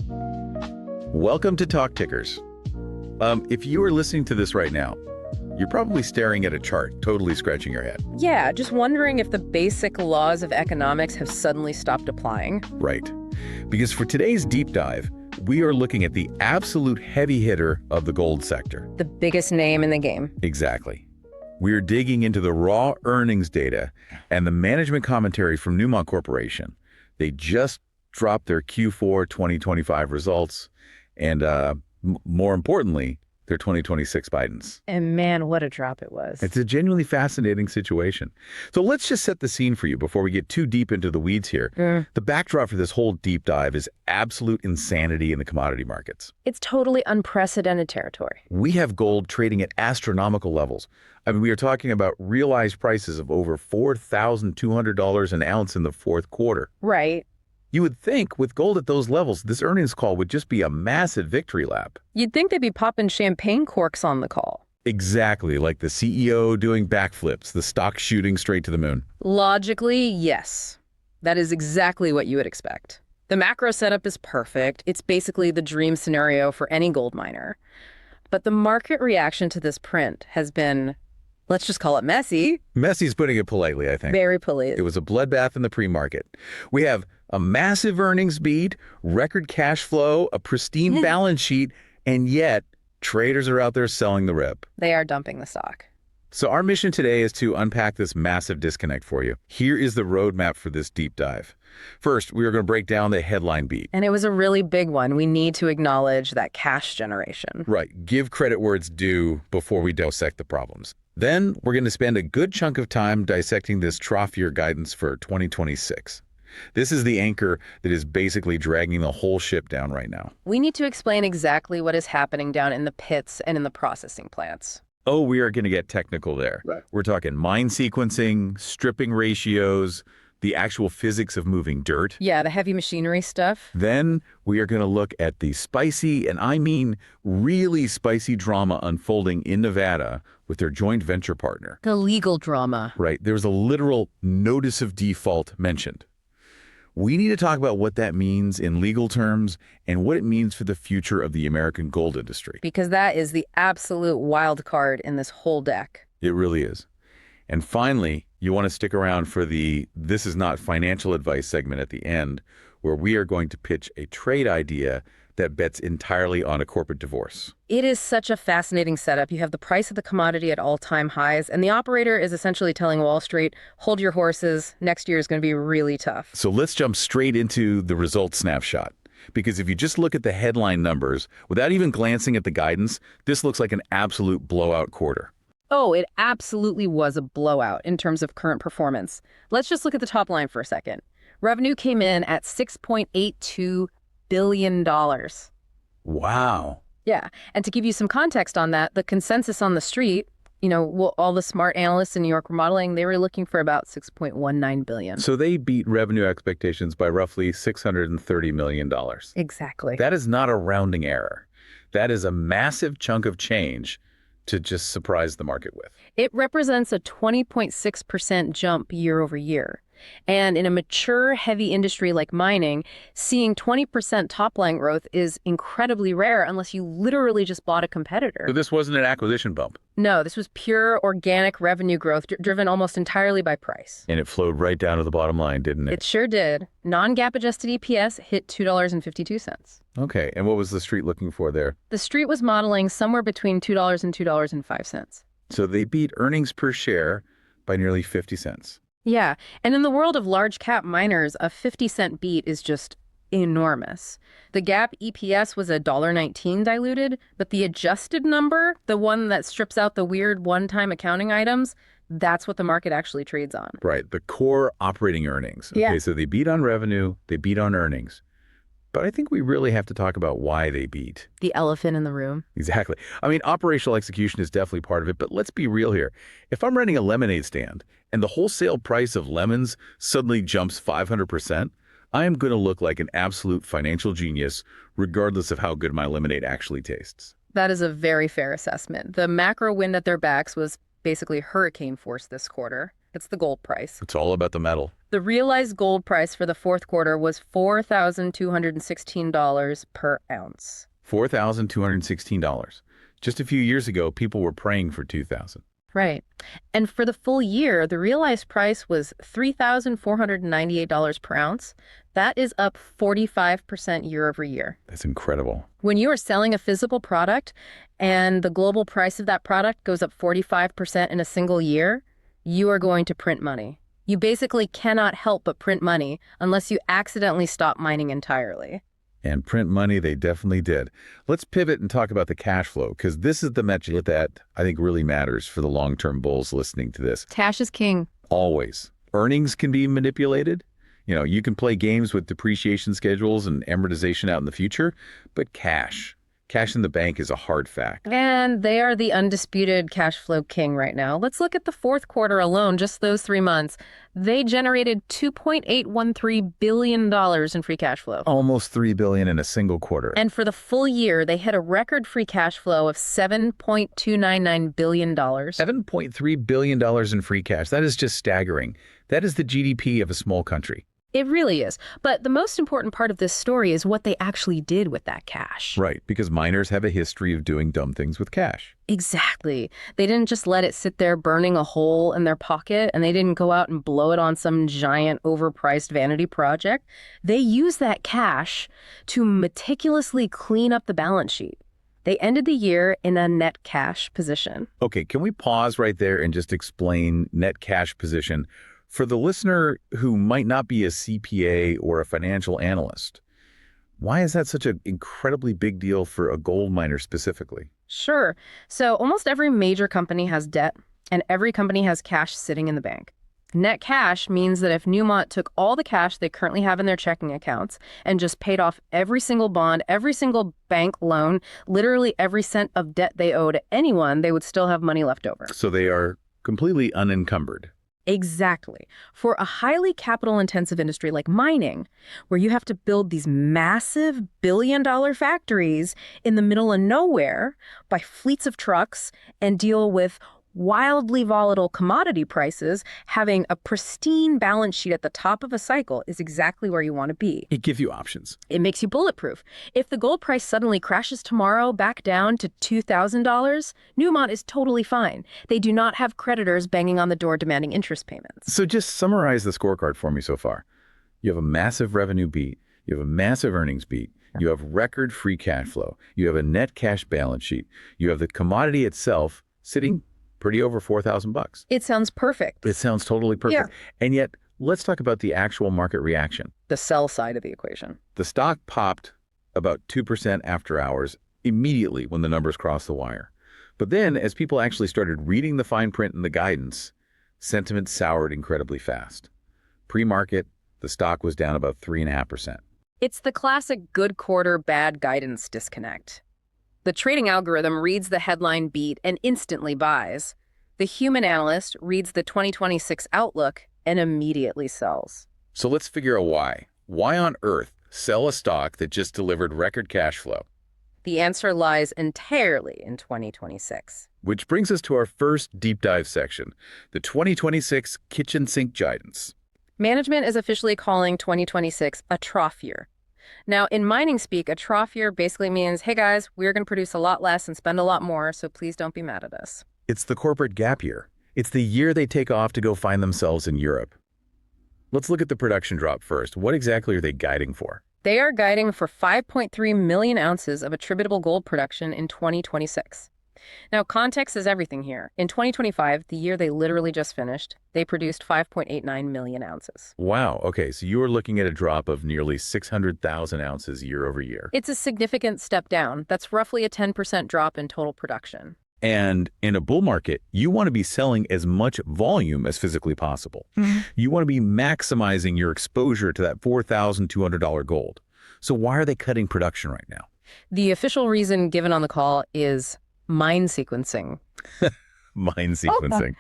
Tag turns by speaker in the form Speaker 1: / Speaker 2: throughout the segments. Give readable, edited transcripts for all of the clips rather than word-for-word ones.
Speaker 1: Welcome to Talk Tickers. If you are listening to this right now, you're probably staring at a chart, totally scratching your head.
Speaker 2: Yeah, just wondering if the basic laws of economics have suddenly stopped applying.
Speaker 1: Right. Because for today's deep dive, we are looking at the absolute heavy hitter of the gold sector.
Speaker 2: The biggest name in the game.
Speaker 1: Exactly. We're digging into the raw earnings data and the management commentary from Newmont Corporation. They just dropped their Q4 2025 results and, more importantly, their 2026 guidance.
Speaker 2: And man, what a drop it was.
Speaker 1: It's a genuinely fascinating situation. So let's just set the scene for you before we get too deep into the weeds here. The backdrop for this whole deep dive is absolute insanity in the commodity markets.
Speaker 2: It's totally unprecedented territory.
Speaker 1: We have gold trading at astronomical levels. I mean, we are talking about realized prices of over $4,200 an ounce in the fourth quarter.
Speaker 2: Right.
Speaker 1: You would think with gold at those levels, this earnings call would just be a massive victory lap.
Speaker 2: You'd think they'd be popping champagne corks on the call.
Speaker 1: Exactly, like the CEO doing backflips, the stock shooting straight to the moon.
Speaker 2: Logically, yes. That is exactly what you would expect. The macro setup is perfect. It's basically the dream scenario for any gold miner. But the market reaction to this print has been, let's just call it messy.
Speaker 1: Messy's putting it politely, I think.
Speaker 2: Very polite.
Speaker 1: It was a bloodbath in the pre-market. We have a massive earnings beat, record cash flow, a pristine balance sheet, and yet traders are out there selling the rip.
Speaker 2: They are dumping the stock.
Speaker 1: So our mission today is to unpack this massive disconnect for you. Here is the roadmap for this deep dive. First, we are going to break down the headline beat.
Speaker 2: And it was a really big one. We need to acknowledge that cash generation.
Speaker 1: Right. Give credit where it's due before we dissect the problems. Then we're going to spend a good chunk of time dissecting this trough year guidance for 2026. This is the anchor that is basically dragging the whole ship down right now.
Speaker 2: We need to explain exactly what is happening down in the pits and in the processing plants.
Speaker 1: Oh, we are going to get technical there.
Speaker 3: Right.
Speaker 1: We're talking mine sequencing, stripping ratios, the actual physics of moving dirt.
Speaker 2: Yeah, the heavy machinery stuff.
Speaker 1: Then we are going to look at the spicy, and I mean really spicy drama unfolding in Nevada with their joint venture partner.
Speaker 2: The legal drama.
Speaker 1: Right. There's a literal notice of default mentioned. We need to talk about what that means in legal terms and what it means for the future of the American gold industry.
Speaker 2: Because that is the absolute wild card in this whole deck.
Speaker 1: It really is. And finally, you want to stick around for the "This is not financial advice" segment at the end, where we are going to pitch a trade idea that bets entirely on a corporate divorce.
Speaker 2: It is such a fascinating setup. You have the price of the commodity at all-time highs, and the operator is essentially telling Wall Street, hold your horses, next year is going to be really tough.
Speaker 1: So let's jump straight into the results snapshot. Because if you just look at the headline numbers, without even glancing at the guidance, this looks like an absolute blowout quarter.
Speaker 2: Oh, it absolutely was a blowout in terms of current performance. Let's just look at the top line for a second. Revenue came in at $6.82 billion.
Speaker 1: Wow.
Speaker 2: Yeah. And to give you some context on that, the consensus on the street, all the smart analysts in New York were modeling, they were looking for about $6.19 billion.
Speaker 1: So they beat revenue expectations by roughly $630 million.
Speaker 2: Exactly.
Speaker 1: That is not a rounding error. That is a massive chunk of change to just surprise the market with.
Speaker 2: It represents a 20.6% jump year over year. And in a mature, heavy industry like mining, seeing 20% top-line growth is incredibly rare unless you literally just bought a competitor.
Speaker 1: So this wasn't an acquisition bump.
Speaker 2: No, this was pure organic revenue growth driven almost entirely by price.
Speaker 1: And it flowed right down to the bottom line, didn't it?
Speaker 2: It sure did. Non-GAAP adjusted EPS hit $2.52.
Speaker 1: Okay, and what was the street looking for there?
Speaker 2: The street was modeling somewhere between $2 and $2.05.
Speaker 1: So they beat earnings per share by nearly 50 cents.
Speaker 2: Yeah, and in the world of large cap miners, a 50-cent beat is just enormous. The GAAP EPS was $1.19 diluted, but the adjusted number, the one that strips out the weird one-time accounting items, that's what the market actually trades on.
Speaker 1: Right, the core operating earnings.
Speaker 2: Yeah.
Speaker 1: Okay, so they beat on revenue, they beat on earnings. But I think we really have to talk about why they beat.
Speaker 2: The elephant in the room.
Speaker 1: Exactly. I mean, operational execution is definitely part of it, but let's be real here. If I'm running a lemonade stand and the wholesale price of lemons suddenly jumps 500%, I am going to look like an absolute financial genius, regardless of how good my lemonade actually tastes.
Speaker 2: That is a very fair assessment. The macro wind at their backs was basically hurricane force this quarter. It's the gold price.
Speaker 1: It's all about the metal.
Speaker 2: The realized gold price for the fourth quarter was $4,216 per ounce.
Speaker 1: $4,216. Just a few years ago, people were praying for 2,000.
Speaker 2: Right. And for the full year, the realized price was $3,498 per ounce. That is up 45% year over year.
Speaker 1: That's incredible.
Speaker 2: When you are selling a physical product and the global price of that product goes up 45% in a single year, you are going to print money. You basically cannot help but print money unless you accidentally stop mining entirely.
Speaker 1: And print money, they definitely did. Let's pivot and talk about the cash flow, because this is the metric that I think really matters for the long-term bulls listening to this.
Speaker 2: Cash is king.
Speaker 1: Always. Earnings can be manipulated. You can play games with depreciation schedules and amortization out in the future, but cash in the bank is a hard fact.
Speaker 2: And they are the undisputed cash flow king right now. Let's look at the fourth quarter alone, just those 3 months. They generated $2.813 billion in free cash flow.
Speaker 1: Almost $3 billion in a single quarter.
Speaker 2: And for the full year, they hit a record free cash flow of $7.299 billion.
Speaker 1: $7.3 billion in free cash. That is just staggering. That is the GDP of a small country.
Speaker 2: It really is. But the most important part of this story is what they actually did with that cash.
Speaker 1: Right, because miners have a history of doing dumb things with cash.
Speaker 2: Exactly. They didn't just let it sit there burning a hole in their pocket, and they didn't go out and blow it on some giant overpriced vanity project. They used that cash to meticulously clean up the balance sheet. They ended the year in a net cash position.
Speaker 1: Okay, can we pause right there and just explain net cash position? For the listener who might not be a CPA or a financial analyst, why is that such an incredibly big deal for a gold miner specifically?
Speaker 2: Sure. So almost every major company has debt, and every company has cash sitting in the bank. Net cash means that if Newmont took all the cash they currently have in their checking accounts and just paid off every single bond, every single bank loan, literally every cent of debt they owe to anyone, they would still have money left over.
Speaker 1: So they are completely unencumbered.
Speaker 2: Exactly. For a highly capital-intensive industry like mining, where you have to build these massive billion-dollar factories in the middle of nowhere by fleets of trucks and deal with wildly volatile commodity prices, having a pristine balance sheet at the top of a cycle is exactly where you want to be.
Speaker 1: It gives you options.
Speaker 2: It makes you bulletproof. If the gold price suddenly crashes tomorrow back down to $2,000, Newmont is totally fine. They do not have creditors banging on the door demanding interest payments.
Speaker 1: So just summarize the scorecard for me so far. You have a massive revenue beat. You have a massive earnings beat. You have record free cash flow. You have a net cash balance sheet. You have the commodity itself sitting pretty over $4,000.
Speaker 2: It sounds perfect.
Speaker 1: It sounds totally perfect. Yeah. And yet, let's talk about the actual market reaction.
Speaker 2: The sell side of the equation.
Speaker 1: The stock popped about 2% after hours immediately when the numbers crossed the wire. But then, as people actually started reading the fine print and the guidance, sentiment soured incredibly fast. Pre-market, the stock was down about 3.5%.
Speaker 2: It's the classic good quarter, bad guidance disconnect. The trading algorithm reads the headline beat and instantly buys. The human analyst reads the 2026 outlook and immediately sells.
Speaker 1: So let's figure out why. Why on earth sell a stock that just delivered record cash flow?
Speaker 2: The answer lies entirely in 2026.
Speaker 1: Which brings us to our first deep dive section, the 2026 kitchen sink guidance.
Speaker 2: Management is officially calling 2026 a trough year. Now, in mining speak, a trough year basically means, hey guys, we're going to produce a lot less and spend a lot more, so please don't be mad at us.
Speaker 1: It's the corporate gap year. It's the year they take off to go find themselves in Europe. Let's look at the production drop first. What exactly are they guiding for?
Speaker 2: They are guiding for 5.3 million ounces of attributable gold production in 2026. Now, context is everything here. In 2025, the year they literally just finished, they produced 5.89 million ounces.
Speaker 1: Wow. Okay, so you are looking at a drop of nearly 600,000 ounces year over year.
Speaker 2: It's a significant step down. That's roughly a 10% drop in total production.
Speaker 1: And in a bull market, you want to be selling as much volume as physically possible. You want to be maximizing your exposure to that $4,200 gold. So why are they cutting production right now?
Speaker 2: The official reason given on the call is mine sequencing.
Speaker 1: Mine sequencing.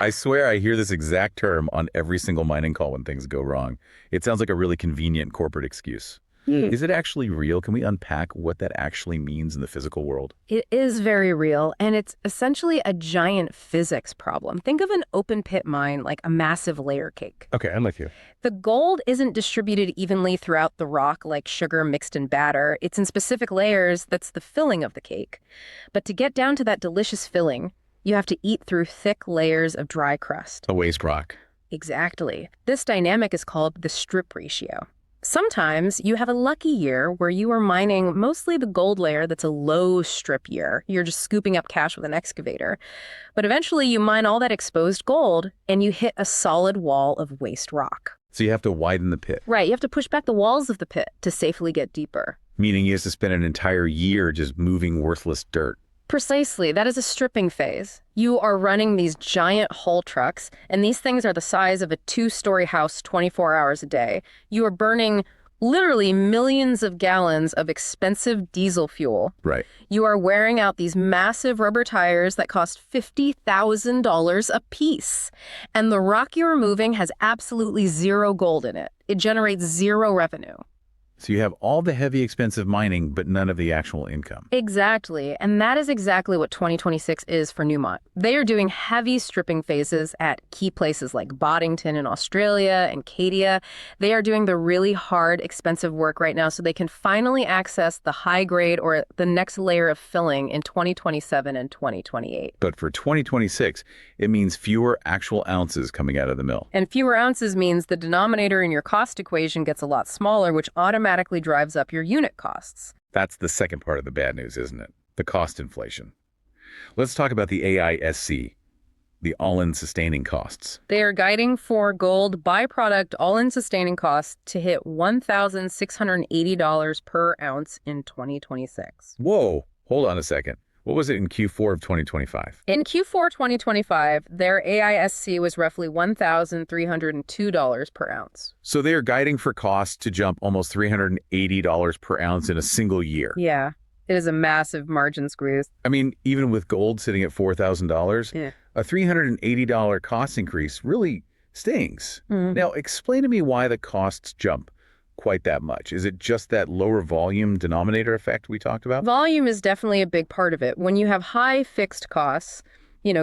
Speaker 1: I swear I hear this exact term on every single mining call when things go wrong. It sounds like a really convenient corporate excuse. Is it actually real? Can we unpack what that actually means in the physical world?
Speaker 2: It is very real, and it's essentially a giant physics problem. Think of an open pit mine like a massive layer cake.
Speaker 1: Okay, I'm with you.
Speaker 2: The gold isn't distributed evenly throughout the rock like sugar mixed in batter. It's in specific layers that's the filling of the cake. But to get down to that delicious filling, you have to eat through thick layers of dry crust.
Speaker 1: A waste rock.
Speaker 2: Exactly. This dynamic is called the strip ratio. Sometimes you have a lucky year where you are mining mostly the gold layer that's a low strip year. You're just scooping up cash with an excavator. But eventually you mine all that exposed gold and you hit a solid wall of waste rock.
Speaker 1: So you have to widen the pit.
Speaker 2: Right, you have to push back the walls of the pit to safely get deeper.
Speaker 1: Meaning you have to spend an entire year just moving worthless dirt.
Speaker 2: Precisely. That is a stripping phase. You are running these giant haul trucks, and these things are the size of a 2-story house 24 hours a day. You are burning literally millions of gallons of expensive diesel fuel.
Speaker 1: Right.
Speaker 2: You are wearing out these massive rubber tires that cost $50,000 a piece. And the rock you're removing has absolutely zero gold in it. It generates zero revenue.
Speaker 1: So you have all the heavy, expensive mining, but none of the actual income.
Speaker 2: Exactly. And that is exactly what 2026 is for Newmont. They are doing heavy stripping phases at key places like Boddington in Australia and Cadia. They are doing the really hard, expensive work right now so they can finally access the high grade or the next layer of filling in 2027 and 2028.
Speaker 1: But for 2026, it means fewer actual ounces coming out of the mill.
Speaker 2: And fewer ounces means the denominator in your cost equation gets a lot smaller, which automatically drives up your unit costs.
Speaker 1: That's the second part of the bad news, isn't it? The cost inflation. Let's talk about the AISC, the all-in sustaining costs.
Speaker 2: They are guiding for gold byproduct all-in sustaining costs to hit $1,680 per ounce in 2026.
Speaker 1: Whoa, hold on a second. What was it in Q4 of 2025?
Speaker 2: In Q4 2025, their AISC was roughly $1,302 per ounce.
Speaker 1: So they are guiding for costs to jump almost $380 per ounce in a single year.
Speaker 2: Yeah, it is a massive margin squeeze.
Speaker 1: I mean, even with gold sitting at $4,000,
Speaker 2: Yeah.
Speaker 1: a $380 cost increase really stings. Now, explain to me why the costs jump quite that much. Is it just that lower volume denominator effect we talked about?
Speaker 2: Volume is definitely a big part of it. When you have high fixed costs,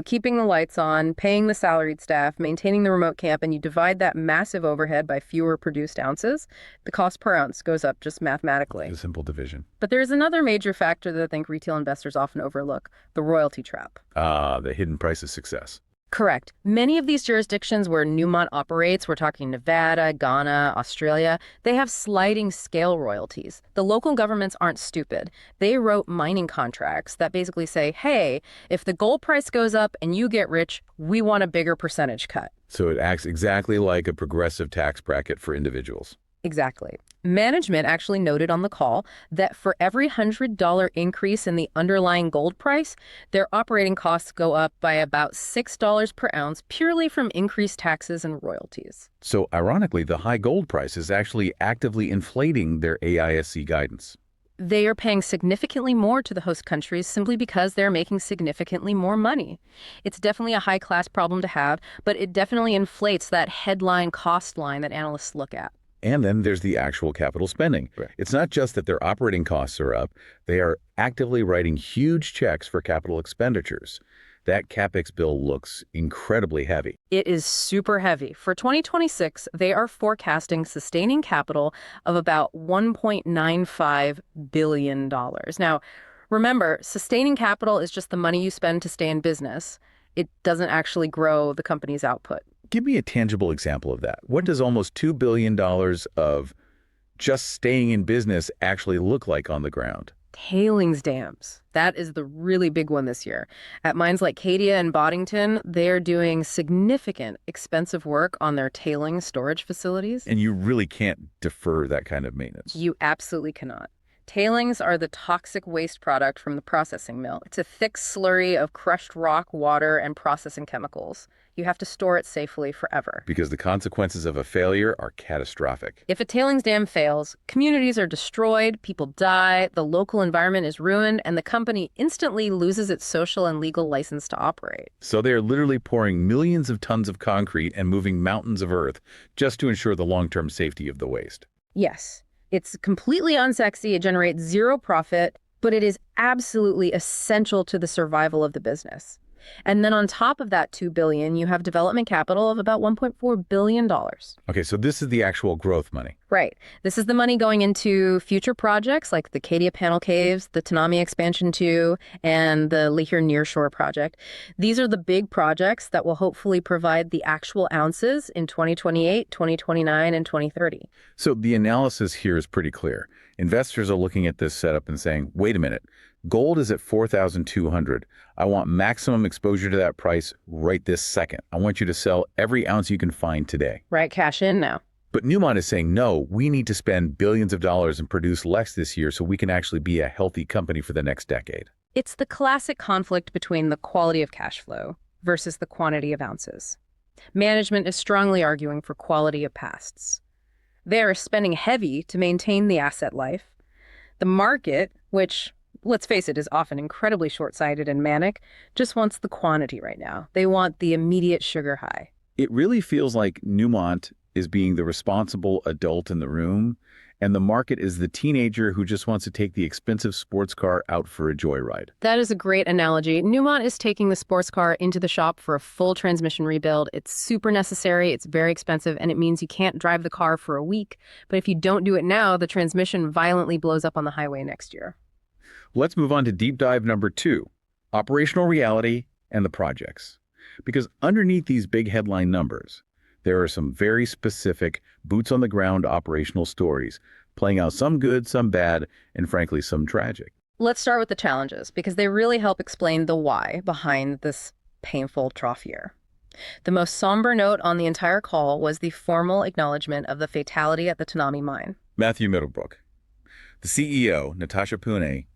Speaker 2: keeping the lights on, paying the salaried staff, maintaining the remote camp, and you divide that massive overhead by fewer produced ounces, the cost per ounce goes up just mathematically.
Speaker 1: A simple division.
Speaker 2: But there's another major factor that I think retail investors often overlook, the royalty trap.
Speaker 1: The hidden price of success.
Speaker 2: Correct. Many of these jurisdictions where Newmont operates, we're talking Nevada, Ghana, Australia, they have sliding scale royalties. The local governments aren't stupid. They wrote mining contracts that basically say, hey, if the gold price goes up and you get rich, we want a bigger percentage cut.
Speaker 1: So it acts exactly like a progressive tax bracket for individuals.
Speaker 2: Exactly. Management actually noted on the call that for every $100 increase in the underlying gold price, their operating costs go up by about $6 per ounce purely from increased taxes and royalties.
Speaker 1: So ironically, the high gold price is actually actively inflating their AISC guidance.
Speaker 2: They are paying significantly more to the host countries simply because they're making significantly more money. It's definitely a high-class problem to have, but it definitely inflates that headline cost line that analysts look at.
Speaker 1: And then there's the actual capital spending. Right. It's not just that their operating costs are up. They are actively writing huge checks for capital expenditures. That CapEx bill looks incredibly heavy.
Speaker 2: It is super heavy. For 2026, they are forecasting sustaining capital of about $1.95 billion. Now, remember, sustaining capital is just the money you spend to stay in business. It doesn't actually grow the company's output.
Speaker 1: Give me a tangible example of that. What does almost $2 billion of just staying in business actually look like on the ground?
Speaker 2: Tailings dams. That is the really big one this year. At mines like Cadia and Boddington, they're doing significant, expensive work on their tailings storage facilities.
Speaker 1: And you really can't defer that kind of maintenance.
Speaker 2: You absolutely cannot. Tailings are the toxic waste product from the processing mill. It's a thick slurry of crushed rock, water, and processing chemicals. You have to store it safely forever.
Speaker 1: Because the consequences of a failure are catastrophic.
Speaker 2: If a tailings dam fails, communities are destroyed, people die, the local environment is ruined, and the company instantly loses its social and legal license to operate.
Speaker 1: So they are literally pouring millions of tons of concrete and moving mountains of earth just to ensure the long-term safety of the waste.
Speaker 2: Yes. It's completely unsexy. It generates zero profit, but it is absolutely essential to the survival of the business. And then on top of that $2 billion, you have development capital of about $1.4 billion.
Speaker 1: Okay, so this is the actual growth money.
Speaker 2: Right. This is the money going into future projects like the Cadia panel caves, the Tanami expansion 2, and the Lihir nearshore project. These are the big projects that will hopefully provide the actual ounces in 2028, 2029, and 2030.
Speaker 1: So the analysis here is pretty clear. Investors are looking at this setup and saying, wait a minute, gold is at 4,200. I want maximum exposure to that price right this second. I want you to sell every ounce you can find today.
Speaker 2: Right, cash in now.
Speaker 1: But Newmont is saying, no, we need to spend billions of dollars and produce less this year so we can actually be a healthy company for the next decade.
Speaker 2: It's the classic conflict between the quality of cash flow versus the quantity of ounces. Management is strongly arguing for quality of pasts. They are spending heavy to maintain the asset life. The market, which, let's face it, is often incredibly short-sighted and manic, just wants the quantity right now. They want the immediate sugar high.
Speaker 1: It really feels like Newmont is being the responsible adult in the room, and the market is the teenager who just wants to take the expensive sports car out for a joyride.
Speaker 2: That is a great analogy. Newmont is taking the sports car into the shop for a full transmission rebuild. It's super necessary, it's very expensive, and it means you can't drive the car for a week. But if you don't do it now, the transmission violently blows up on the highway next year.
Speaker 1: Let's move on to deep dive number 2, operational reality and the projects. Because underneath these big headline numbers, there are some very specific boots-on-the-ground operational stories, playing out some good, some bad, and frankly, some tragic.
Speaker 2: Let's start with the challenges, because they really help explain the why behind this painful trough year. The most somber note on the entire call was the formal acknowledgement of the fatality at the Tanami mine.
Speaker 1: Matthew Middlebrook, the CEO, Natasha Pune,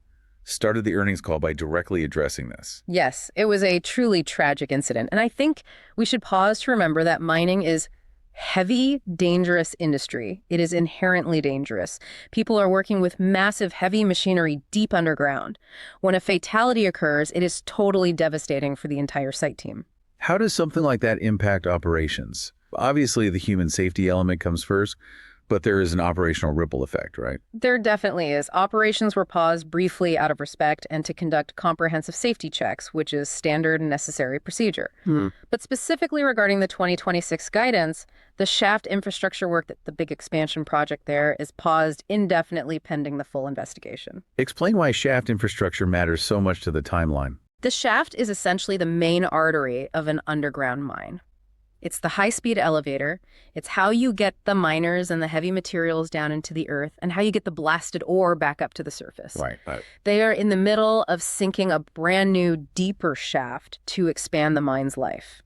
Speaker 1: started the earnings call by directly addressing this.
Speaker 2: Yes, it was a truly tragic incident. And I think we should pause to remember that mining is heavy, dangerous industry. It is inherently dangerous. People are working with massive, heavy machinery deep underground. When a fatality occurs, it is totally devastating for the entire site team.
Speaker 1: How does something like that impact operations? Obviously, the human safety element comes first, but there is an operational ripple effect, right?
Speaker 2: There definitely is. Operations were paused briefly out of respect and to conduct comprehensive safety checks, which is standard and necessary procedure. But specifically regarding the 2026 guidance, the shaft infrastructure work, the big expansion project there, is paused indefinitely pending the full investigation.
Speaker 1: Explain why shaft infrastructure matters so much to the timeline.
Speaker 2: The shaft is essentially the main artery of an underground mine. It's the high-speed elevator. It's how you get the miners and the heavy materials down into the earth and how you get the blasted ore back up to the surface.
Speaker 1: Right.
Speaker 2: They are in the middle of sinking a brand new, deeper shaft to expand the mine's life.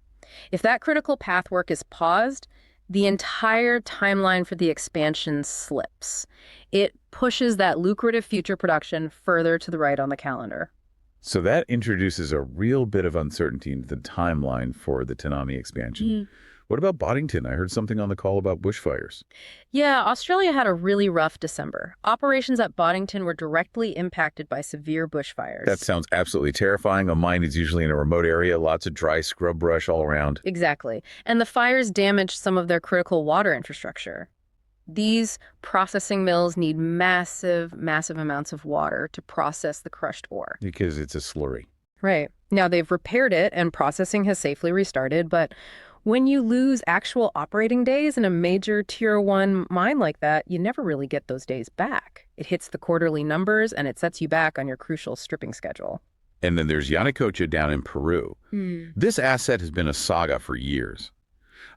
Speaker 2: If that critical path work is paused, the entire timeline for the expansion slips. It pushes that lucrative future production further to the right on the calendar.
Speaker 1: So that introduces a real bit of uncertainty into the timeline for the Tanami expansion. What about Boddington? I heard something on the call about bushfires.
Speaker 2: Yeah, Australia had a really rough December. Operations at Boddington were directly impacted by severe bushfires.
Speaker 1: That sounds absolutely terrifying. A mine is usually in a remote area, lots of dry scrub brush all around.
Speaker 2: Exactly. And the fires damaged some of their critical water infrastructure. These processing mills need massive, massive amounts of water to process the crushed ore.
Speaker 1: Because it's a slurry.
Speaker 2: Right. Now, they've repaired it and processing has safely restarted, but when you lose actual operating days in a major Tier 1 mine like that, you never really get those days back. It hits the quarterly numbers and it sets you back on your crucial stripping schedule.
Speaker 1: And then there's Yanacocha down in Peru. This asset has been a saga for years.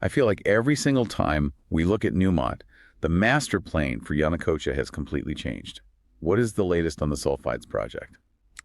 Speaker 1: I feel like every single time we look at Newmont, the master plan for Yanacocha has completely changed. What is the latest on the sulfides project?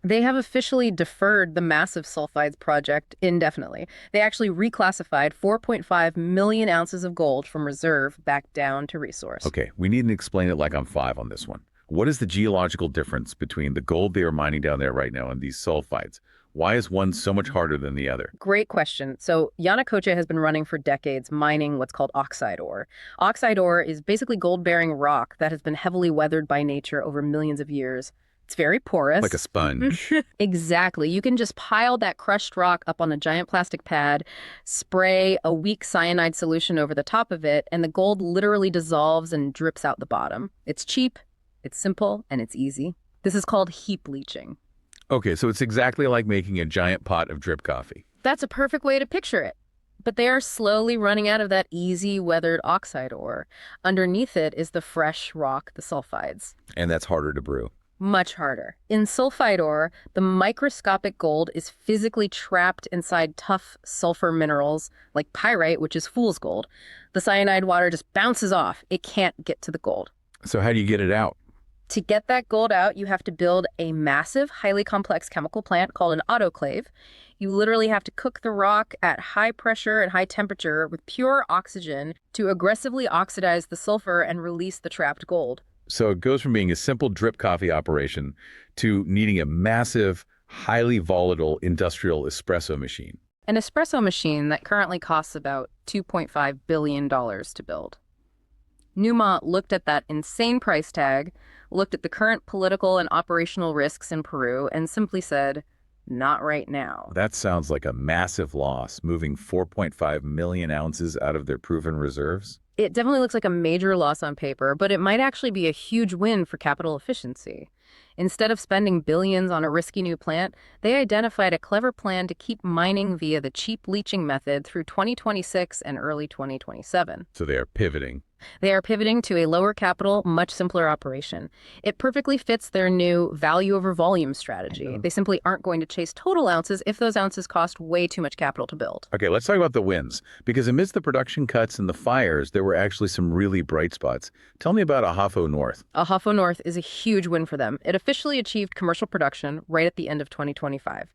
Speaker 2: They have officially deferred the massive sulfides project indefinitely. They actually reclassified 4.5 million ounces of gold from reserve back down to resource.
Speaker 1: Okay, we need to explain it like I'm 5 on this one. What is the geological difference between the gold they are mining down there right now and these sulfides? Why is one so much harder than the other?
Speaker 2: Great question. So Yanacocha has been running for decades mining what's called oxide ore. Oxide ore is basically gold-bearing rock that has been heavily weathered by nature over millions of years. It's very porous.
Speaker 1: Like a sponge.
Speaker 2: Exactly. You can just pile that crushed rock up on a giant plastic pad, spray a weak cyanide solution over the top of it, and the gold literally dissolves and drips out the bottom. It's cheap, it's simple, and it's easy. This is called heap leaching.
Speaker 1: Okay, so it's exactly like making a giant pot of drip coffee.
Speaker 2: That's a perfect way to picture it. But they are slowly running out of that easy weathered oxide ore. Underneath it is the fresh rock, the sulfides.
Speaker 1: And that's harder to brew.
Speaker 2: Much harder. In sulfide ore, the microscopic gold is physically trapped inside tough sulfur minerals like pyrite, which is fool's gold. The cyanide water just bounces off. It can't get to the gold.
Speaker 1: So how do you get it out?
Speaker 2: To get that gold out, you have to build a massive, highly complex chemical plant called an autoclave. You literally have to cook the rock at high pressure and high temperature with pure oxygen to aggressively oxidize the sulfur and release the trapped gold.
Speaker 1: So it goes from being a simple drip coffee operation to needing a massive, highly volatile industrial espresso machine.
Speaker 2: An espresso machine that currently costs about $2.5 billion to build. Newmont looked at that insane price tag, looked at the current political and operational risks in Peru, and simply said, not right now.
Speaker 1: That sounds like a massive loss, moving 4.5 million ounces out of their proven reserves.
Speaker 2: It definitely looks like a major loss on paper, but it might actually be a huge win for capital efficiency. Instead of spending billions on a risky new plant, they identified a clever plan to keep mining via the cheap leaching method through 2026 and early 2027.
Speaker 1: So they are pivoting.
Speaker 2: They are pivoting to a lower capital, much simpler operation. It perfectly fits their new value over volume strategy. They simply aren't going to chase total ounces if those ounces cost way too much capital to build.
Speaker 1: Okay, let's talk about the wins. Because amidst the production cuts and the fires, there were actually some really bright spots. Tell me about Ahafo North.
Speaker 2: Ahafo North is a huge win for them. It officially achieved commercial production right at the end of 2025.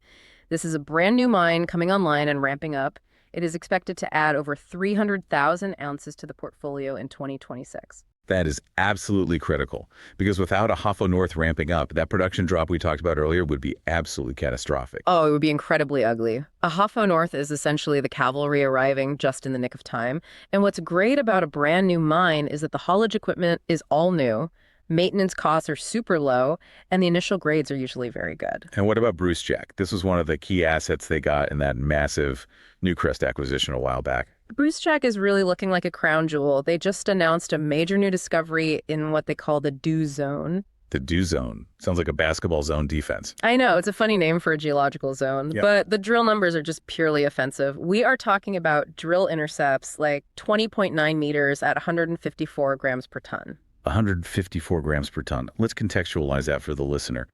Speaker 2: This is a brand new mine coming online and ramping up. It is expected to add over 300,000 ounces to the portfolio in 2026.
Speaker 1: That is absolutely critical, because without Ahafo North ramping up, that production drop we talked about earlier would be absolutely catastrophic.
Speaker 2: Oh, it would be incredibly ugly. Ahafo North is essentially the cavalry arriving just in the nick of time. And what's great about a brand new mine is that the haulage equipment is all new, maintenance costs are super low, and the initial grades are usually very good.
Speaker 1: And what about Brucejack? This was one of the key assets they got in that massive Newcrest acquisition a while back.
Speaker 2: Brucejack is really looking like a crown jewel. They just announced a major new discovery in what they call the Do Zone.
Speaker 1: The Do Zone. Sounds like a basketball zone defense.
Speaker 2: I know, it's a funny name for a geological zone, but the drill numbers are just purely offensive. We are talking about drill intercepts like 20.9 meters at 154 grams per ton.
Speaker 1: 154 grams per ton. Let's contextualize that for the listener.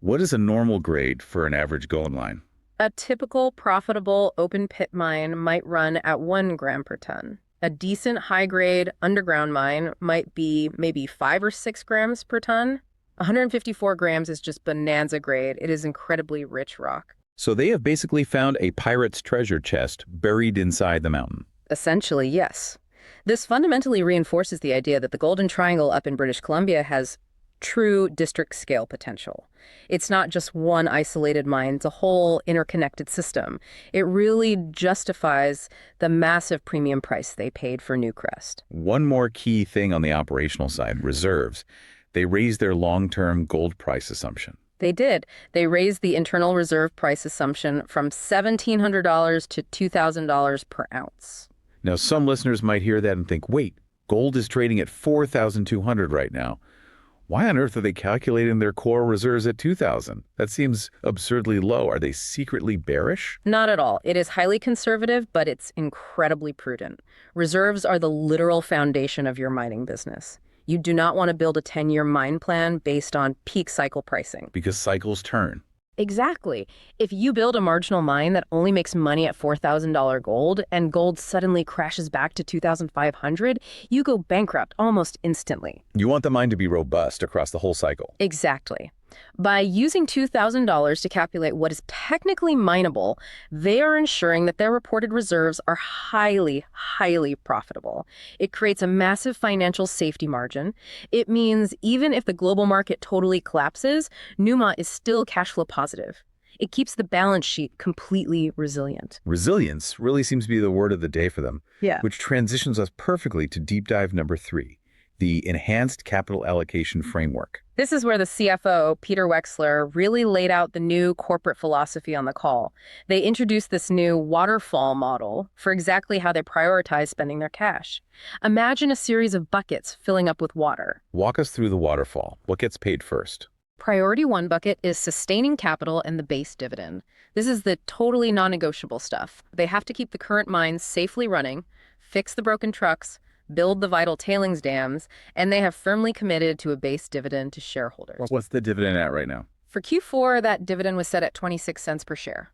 Speaker 1: What is a normal grade for an average gold mine?
Speaker 2: A typical profitable open pit mine might run at 1 gram per ton. A decent high-grade underground mine might be maybe 5 or 6 grams per ton. 154 grams is just bonanza grade. It is incredibly rich rock.
Speaker 1: So they have basically found a pirate's treasure chest buried inside the mountain.
Speaker 2: Essentially, yes. This fundamentally reinforces the idea that the Golden Triangle up in British Columbia has true district-scale potential. It's not just one isolated mine, it's a whole interconnected system. It really justifies the massive premium price they paid for Newcrest.
Speaker 1: One more key thing on the operational side, reserves. They raised their long-term gold price assumption.
Speaker 2: They did. They raised the internal reserve price assumption from $1,700 to $2,000 per ounce.
Speaker 1: Now, some listeners might hear that and think, wait, gold is trading at $4,200 right now. Why on earth are they calculating their core reserves at $2,000? That seems absurdly low. Are they secretly bearish?
Speaker 2: Not at all. It is highly conservative, but it's incredibly prudent. Reserves are the literal foundation of your mining business. You do not want to build a 10-year mine plan based on peak cycle pricing.
Speaker 1: Because cycles turn.
Speaker 2: Exactly. If you build a marginal mine that only makes money at $4,000 gold and gold suddenly crashes back to $2,500, you go bankrupt almost instantly.
Speaker 1: You want the mine to be robust across the whole cycle.
Speaker 2: Exactly. By using $2,000 to calculate what is technically mineable, they are ensuring that their reported reserves are highly, highly profitable. It creates a massive financial safety margin. It means even if the global market totally collapses, Newmont is still cash flow positive. It keeps the balance sheet completely resilient.
Speaker 1: Resilience really seems to be the word of the day for them.
Speaker 2: Yeah.
Speaker 1: Which transitions us perfectly to deep dive number 3, the Enhanced Capital Allocation Framework.
Speaker 2: This is where the CFO, Peter Wexler, really laid out the new corporate philosophy on the call. They introduced this new waterfall model for exactly how they prioritize spending their cash. Imagine a series of buckets filling up with water.
Speaker 1: Walk us through the waterfall. What gets paid first?
Speaker 2: Priority 1 bucket is sustaining capital and the base dividend. This is the totally non-negotiable stuff. They have to keep the current mines safely running, fix the broken trucks, build the vital tailings dams, and they have firmly committed to a base dividend to shareholders.
Speaker 1: What's the dividend at right now?
Speaker 2: For Q4, that dividend was set at 26 cents per share.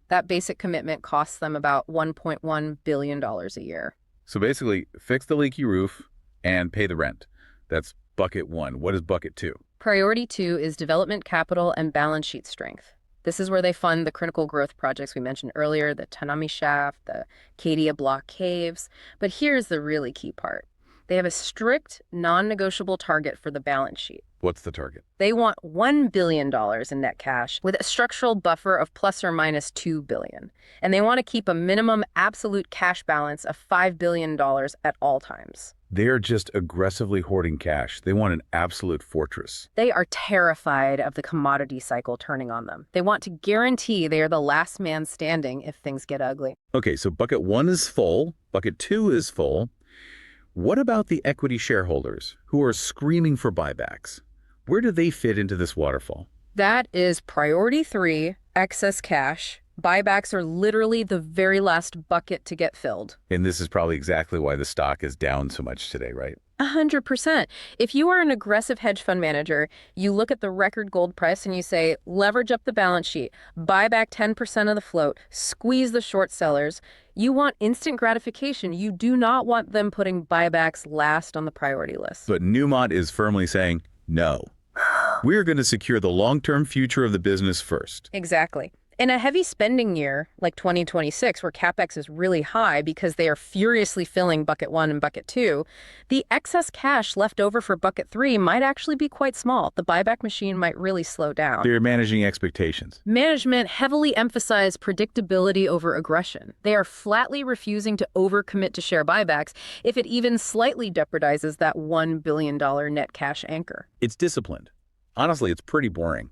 Speaker 2: That basic commitment costs them about $1.1 billion a year.
Speaker 1: So basically, fix the leaky roof and pay the rent. That's bucket 1. What is bucket 2?
Speaker 2: Priority 2 is development capital and balance sheet strength. This is where they fund the critical growth projects we mentioned earlier, the Tanami shaft, the Cadia block caves. But here's the really key part. They have a strict, non-negotiable target for the balance sheet.
Speaker 1: What's the target?
Speaker 2: They want $1 billion in net cash with a structural buffer of plus or minus $2 billion. And they want to keep a minimum absolute cash balance of $5 billion at all times.
Speaker 1: They're just aggressively hoarding cash. They want an absolute fortress.
Speaker 2: They are terrified of the commodity cycle turning on them. They want to guarantee they are the last man standing if things get ugly.
Speaker 1: Okay, so bucket 1 is full, bucket 2 is full. What about the equity shareholders who are screaming for buybacks? Where do they fit into this waterfall?
Speaker 2: That is priority 3, excess cash. Buybacks are literally the very last bucket to get filled.
Speaker 1: And this is probably exactly why the stock is down so much today, right?
Speaker 2: 100%. If you are an aggressive hedge fund manager, you look at the record gold price and you say, leverage up the balance sheet, buy back 10% of the float, squeeze the short sellers. You want instant gratification. You do not want them putting buybacks last on the priority list.
Speaker 1: But Newmont is firmly saying, no. We're going to secure the long-term future of the business first.
Speaker 2: Exactly. In a heavy spending year like 2026, where CapEx is really high because they are furiously filling bucket 1 and bucket 2, the excess cash left over for bucket 3 might actually be quite small. The buyback machine might really slow down.
Speaker 1: They're managing expectations.
Speaker 2: Management heavily emphasized predictability over aggression. They are flatly refusing to overcommit to share buybacks if it even slightly jeopardizes that $1 billion net cash anchor.
Speaker 1: It's disciplined. Honestly, it's pretty boring.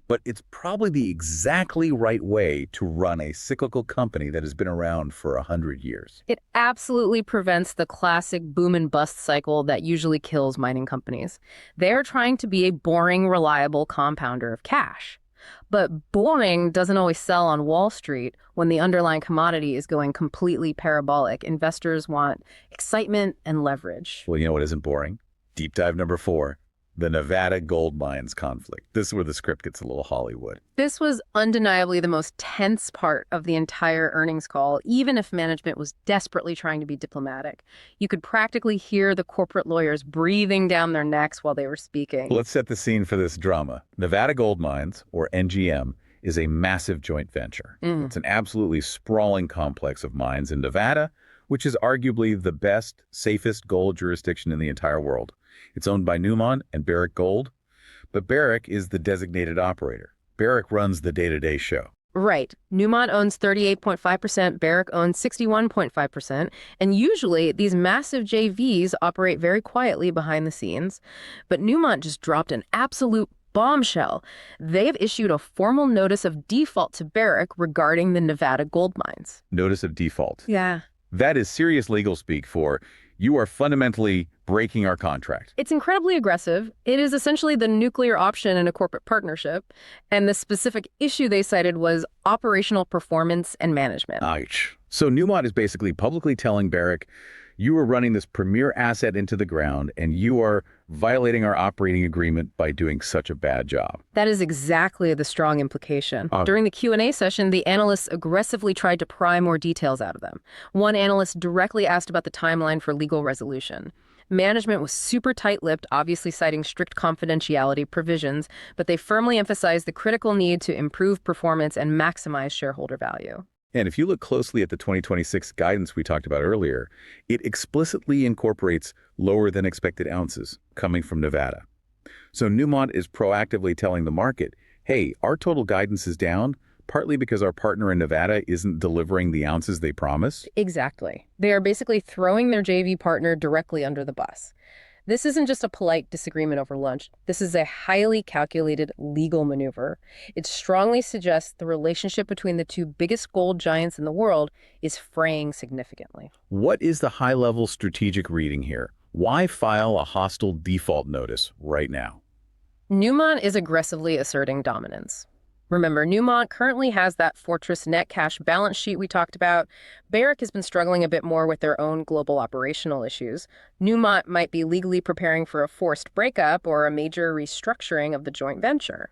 Speaker 1: But it's probably the exactly right way to run a cyclical company that has been around for 100 years.
Speaker 2: It absolutely prevents the classic boom and bust cycle that usually kills mining companies. They're trying to be a boring, reliable compounder of cash. But boring doesn't always sell on Wall Street when the underlying commodity is going completely parabolic. Investors want excitement and leverage.
Speaker 1: Well, you know what isn't boring? Deep dive number 4. The Nevada gold mines conflict. This is where the script gets a little Hollywood.
Speaker 2: This was undeniably the most tense part of the entire earnings call, even if management was desperately trying to be diplomatic. You could practically hear the corporate lawyers breathing down their necks while they were speaking.
Speaker 1: Let's set the scene for this drama. Nevada Gold Mines, or NGM, is a massive joint venture. It's an absolutely sprawling complex of mines in Nevada, which is arguably the best, safest gold jurisdiction in the entire world. It's owned by Newmont and Barrick Gold, but Barrick is the designated operator. Barrick runs the day-to-day show.
Speaker 2: Right. Newmont owns 38.5%, Barrick owns 61.5%, and usually these massive JVs operate very quietly behind the scenes. But Newmont just dropped an absolute bombshell. They've issued a formal notice of default to Barrick regarding the Nevada gold mines.
Speaker 1: Notice of default.
Speaker 2: Yeah.
Speaker 1: That is serious legal speak for you are fundamentally breaking our contract.
Speaker 2: It's incredibly aggressive. It is essentially the nuclear option in a corporate partnership. And the specific issue they cited was operational performance and management.
Speaker 1: Ouch. So Newmont is basically publicly telling Barrick, you are running this premier asset into the ground and you are violating our operating agreement by doing such a bad job.
Speaker 2: That is exactly the strong implication. During the Q&A session, the analysts aggressively tried to pry more details out of them. One analyst directly asked about the timeline for legal resolution. Management was super tight-lipped, obviously citing strict confidentiality provisions, but they firmly emphasized the critical need to improve performance and maximize shareholder value.
Speaker 1: And if you look closely at the 2026 guidance we talked about earlier, it explicitly incorporates lower than expected ounces coming from Nevada. So Newmont is proactively telling the market, hey, our total guidance is down, partly because our partner in Nevada isn't delivering the ounces they promised.
Speaker 2: Exactly. They are basically throwing their JV partner directly under the bus. This isn't just a polite disagreement over lunch. This is a highly calculated legal maneuver. It strongly suggests the relationship between the two biggest gold giants in the world is fraying significantly.
Speaker 1: What is the high-level strategic reading here? Why file a hostile default notice right now?
Speaker 2: Newmont is aggressively asserting dominance. Remember, Newmont currently has that fortress net cash balance sheet we talked about. Barrick has been struggling a bit more with their own global operational issues. Newmont might be legally preparing for a forced breakup or a major restructuring of the joint venture.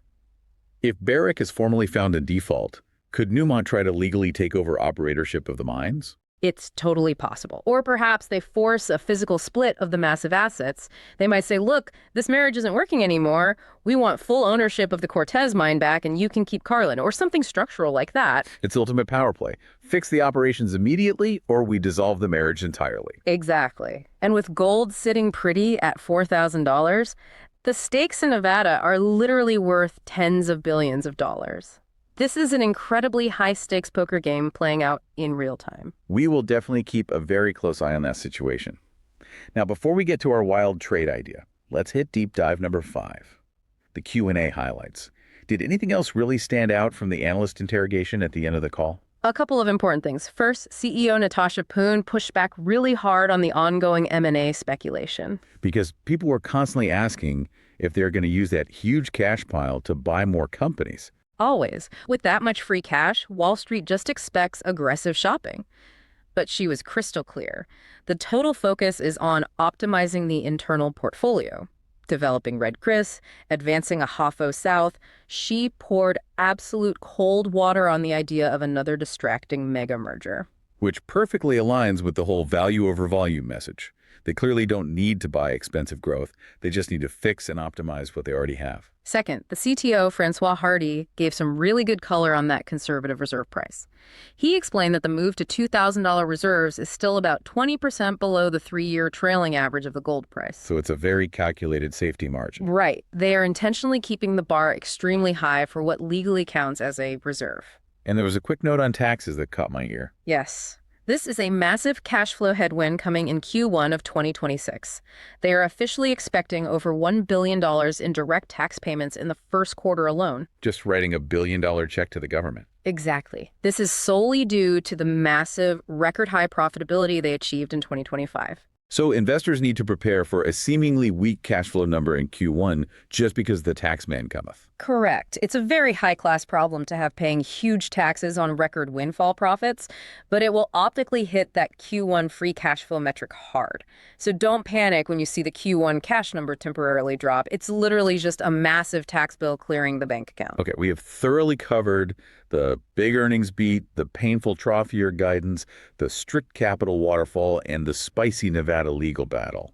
Speaker 1: If Barrick is formally found in default, could Newmont try to legally take over operatorship of the mines?
Speaker 2: It's totally possible. Or perhaps they force a physical split of the massive assets. They might say, look, this marriage isn't working anymore. We want full ownership of the Cortez mine back and you can keep Carlin, or something structural like that.
Speaker 1: It's ultimate power play. Fix the operations immediately or we dissolve the marriage entirely.
Speaker 2: Exactly. And with gold sitting pretty at $4,000, the stakes in Nevada are literally worth tens of billions of dollars. This is an incredibly high-stakes poker game playing out in real time.
Speaker 1: We will definitely keep a very close eye on that situation. Now, before we get to our wild trade idea, let's hit deep dive number 5, the Q&A highlights. Did anything else really stand out from the analyst interrogation at the end of the call?
Speaker 2: A couple of important things. First, CEO Natasha Poon pushed back really hard on the ongoing M&A speculation.
Speaker 1: Because people were constantly asking if they're going to use that huge cash pile to buy more companies.
Speaker 2: Always. With that much free cash, Wall Street just expects aggressive shopping. But she was crystal clear. The total focus is on optimizing the internal portfolio, developing Red Chris, advancing Ahafo South. She poured absolute cold water on the idea of another distracting mega merger.
Speaker 1: Which perfectly aligns with the whole value over volume message. They clearly don't need to buy expensive growth. They just need to fix and optimize what they already have.
Speaker 2: Second, the CTO, Francois Hardy, gave some really good color on that conservative reserve price. He explained that the move to $2,000 reserves is still about 20% below the 3-year trailing average of the gold price.
Speaker 1: So it's a very calculated safety margin.
Speaker 2: Right. They are intentionally keeping the bar extremely high for what legally counts as a reserve.
Speaker 1: And there was a quick note on taxes that caught my ear.
Speaker 2: Yes. This is a massive cash flow headwind coming in Q1 of 2026. They are officially expecting over $1 billion in direct tax payments in the first quarter alone.
Speaker 1: Just writing a $1 billion check to the government.
Speaker 2: Exactly. This is solely due to the massive record-high profitability they achieved in 2025.
Speaker 1: So investors need to prepare for a seemingly weak cash flow number in Q1 just because the tax man cometh.
Speaker 2: Correct. It's a very high-class problem to have paying huge taxes on record windfall profits, but it will optically hit that Q1 free cash flow metric hard. So don't panic when you see the Q1 cash number temporarily drop. It's literally just a massive tax bill clearing the bank account.
Speaker 1: Okay, we have thoroughly covered the big earnings beat, the painful trough year guidance, the strict capital waterfall, and the spicy Nevada legal battle.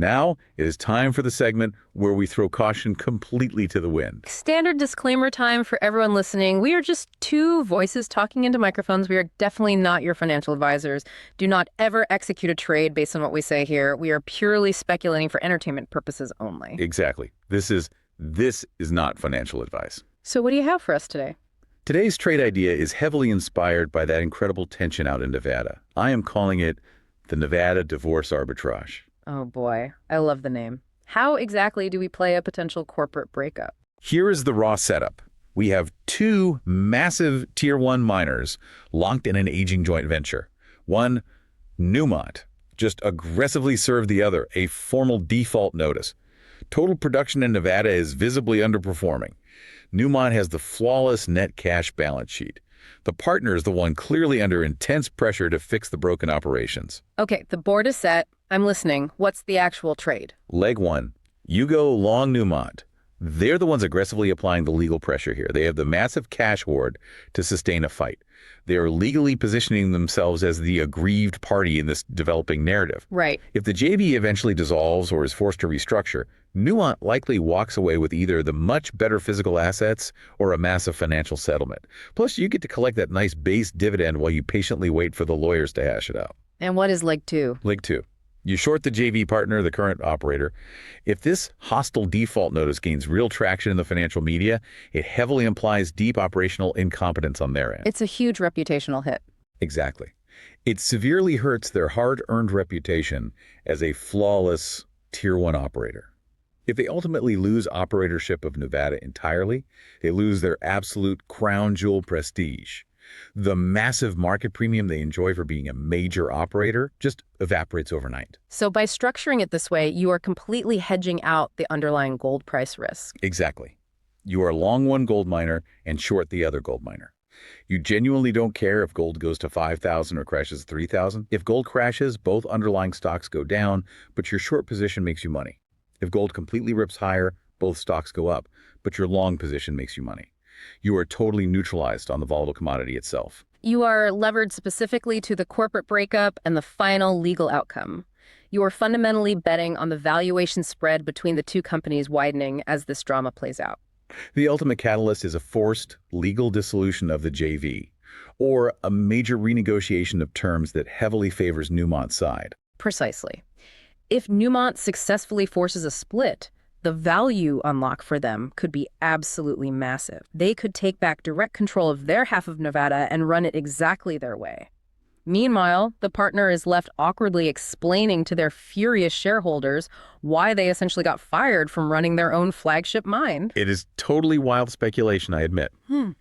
Speaker 1: Now, it is time for the segment where we throw caution completely to the wind.
Speaker 2: Standard disclaimer time for everyone listening. We are just two voices talking into microphones. We are definitely not your financial advisors. Do not ever execute a trade based on what we say here. We are purely speculating for entertainment purposes only.
Speaker 1: Exactly. This is not financial advice.
Speaker 2: So what do you have for us today?
Speaker 1: Today's trade idea is heavily inspired by that incredible tension out in Nevada. I am calling it the Nevada divorce arbitrage.
Speaker 2: Oh boy, I love the name. How exactly do we play a potential corporate breakup?
Speaker 1: Here is the raw setup. We have two massive Tier 1 miners locked in an aging joint venture. One, Newmont, just aggressively served the other a formal default notice. Total production in Nevada is visibly underperforming. Newmont has the flawless net cash balance sheet. The partner is the one clearly under intense pressure to fix the broken operations.
Speaker 2: Okay, the board is set. I'm listening. What's the actual trade?
Speaker 1: Leg 1, you go long Newmont. They're the ones aggressively applying the legal pressure here. They have the massive cash hoard to sustain a fight. They are legally positioning themselves as the aggrieved party in this developing narrative.
Speaker 2: Right.
Speaker 1: If the JV eventually dissolves or is forced to restructure, Newmont likely walks away with either the much better physical assets or a massive financial settlement. Plus, you get to collect that nice base dividend while you patiently wait for the lawyers to hash it out.
Speaker 2: And what is leg 2?
Speaker 1: Leg 2. You short the JV partner, the current operator. If this hostile default notice gains real traction in the financial media, it heavily implies deep operational incompetence on their end.
Speaker 2: It's a huge reputational hit.
Speaker 1: Exactly. It severely hurts their hard-earned reputation as a flawless Tier 1 operator. If they ultimately lose operatorship of Nevada entirely, they lose their absolute crown jewel prestige. The massive market premium they enjoy for being a major operator just evaporates overnight.
Speaker 2: So by structuring it this way, you are completely hedging out the underlying gold price risk.
Speaker 1: Exactly. You are long one gold miner and short the other gold miner. You genuinely don't care if gold goes to 5,000 or crashes 3,000. If gold crashes, both underlying stocks go down, but your short position makes you money. If gold completely rips higher, both stocks go up, but your long position makes you money. You are totally neutralized on the volatile commodity itself.
Speaker 2: You are levered specifically to the corporate breakup and the final legal outcome. You are fundamentally betting on the valuation spread between the two companies widening as this drama plays out.
Speaker 1: The ultimate catalyst is a forced legal dissolution of the JV, or a major renegotiation of terms that heavily favors Newmont's side.
Speaker 2: Precisely. If Newmont successfully forces a split, the value unlock for them could be absolutely massive. They could take back direct control of their half of Nevada and run it exactly their way. Meanwhile, the partner is left awkwardly explaining to their furious shareholders why they essentially got fired from running their own flagship mine.
Speaker 1: It is totally wild speculation, I admit.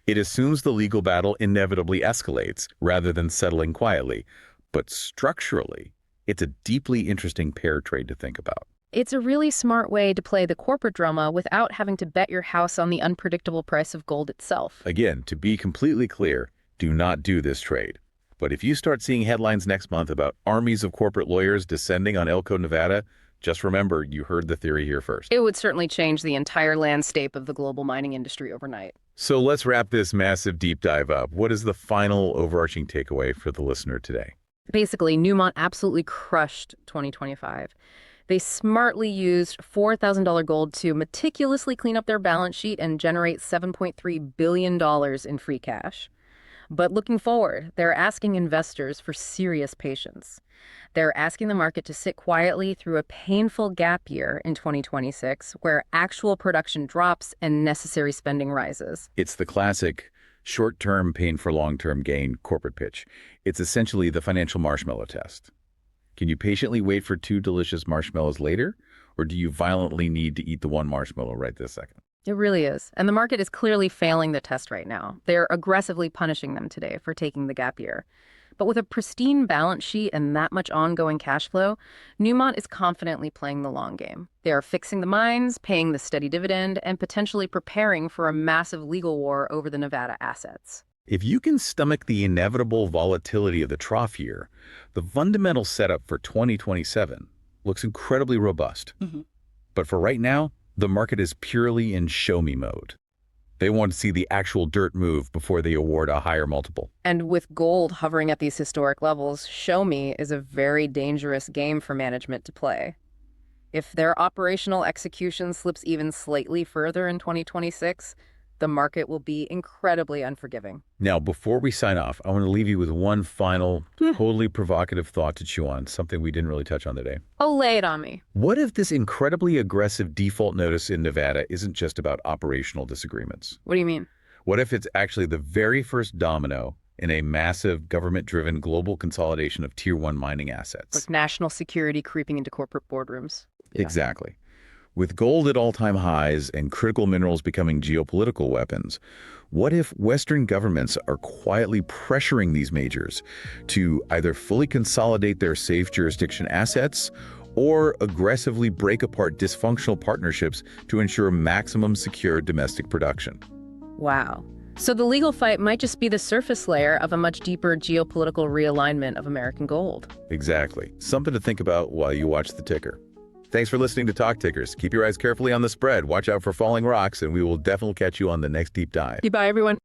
Speaker 1: It assumes the legal battle inevitably escalates, rather than settling quietly. But structurally, it's a deeply interesting pair trade to think about.
Speaker 2: It's a really smart way to play the corporate drama without having to bet your house on the unpredictable price of gold itself.
Speaker 1: Again, to be completely clear, do not do this trade. But if you start seeing headlines next month about armies of corporate lawyers descending on Elko, Nevada, just remember you heard the theory here first.
Speaker 2: It would certainly change the entire landscape of the global mining industry overnight.
Speaker 1: So let's wrap this massive deep dive up. What is the final overarching takeaway for the listener today?
Speaker 2: Basically, Newmont absolutely crushed 2025. They smartly used $4,000 gold to meticulously clean up their balance sheet and generate $7.3 billion in free cash. But looking forward, they're asking investors for serious patience. They're asking the market to sit quietly through a painful gap year in 2026, where actual production drops and necessary spending rises.
Speaker 1: It's the classic short-term pain for long-term gain corporate pitch. It's essentially the financial marshmallow test. Can you patiently wait for 2 delicious marshmallows later, or do you violently need to eat the one marshmallow right this second?
Speaker 2: It really is. And the market is clearly failing the test right now. They're aggressively punishing them today for taking the gap year. But with a pristine balance sheet and that much ongoing cash flow, Newmont is confidently playing the long game. They are fixing the mines, paying the steady dividend, and potentially preparing for a massive legal war over the Nevada assets.
Speaker 1: If you can stomach the inevitable volatility of the trough year, the fundamental setup for 2027 looks incredibly robust. But for right now, the market is purely in show-me mode. They want to see the actual dirt move before they award a higher multiple.
Speaker 2: And with gold hovering at these historic levels, show me is a very dangerous game for management to play. If their operational execution slips even slightly further in 2026, the market will be incredibly unforgiving.
Speaker 1: Now, before we sign off, I want to leave you with one final, totally provocative thought to chew on, something we didn't really touch on today.
Speaker 2: Oh, lay it on me.
Speaker 1: What if this incredibly aggressive default notice in Nevada isn't just about operational disagreements?
Speaker 2: What do you mean?
Speaker 1: What if it's actually the very first domino in a massive government-driven global consolidation of Tier 1 mining assets?
Speaker 2: Like national security creeping into corporate boardrooms. Yeah.
Speaker 1: Exactly. With gold at all-time highs and critical minerals becoming geopolitical weapons, what if Western governments are quietly pressuring these majors to either fully consolidate their safe jurisdiction assets or aggressively break apart dysfunctional partnerships to ensure maximum secure domestic production?
Speaker 2: Wow. So the legal fight might just be the surface layer of a much deeper geopolitical realignment of American gold.
Speaker 1: Exactly. Something to think about while you watch the ticker. Thanks for listening to Talk Tickers. Keep your eyes carefully on the spread, watch out for falling rocks, and we will definitely catch you on the next deep dive.
Speaker 2: Goodbye, everyone.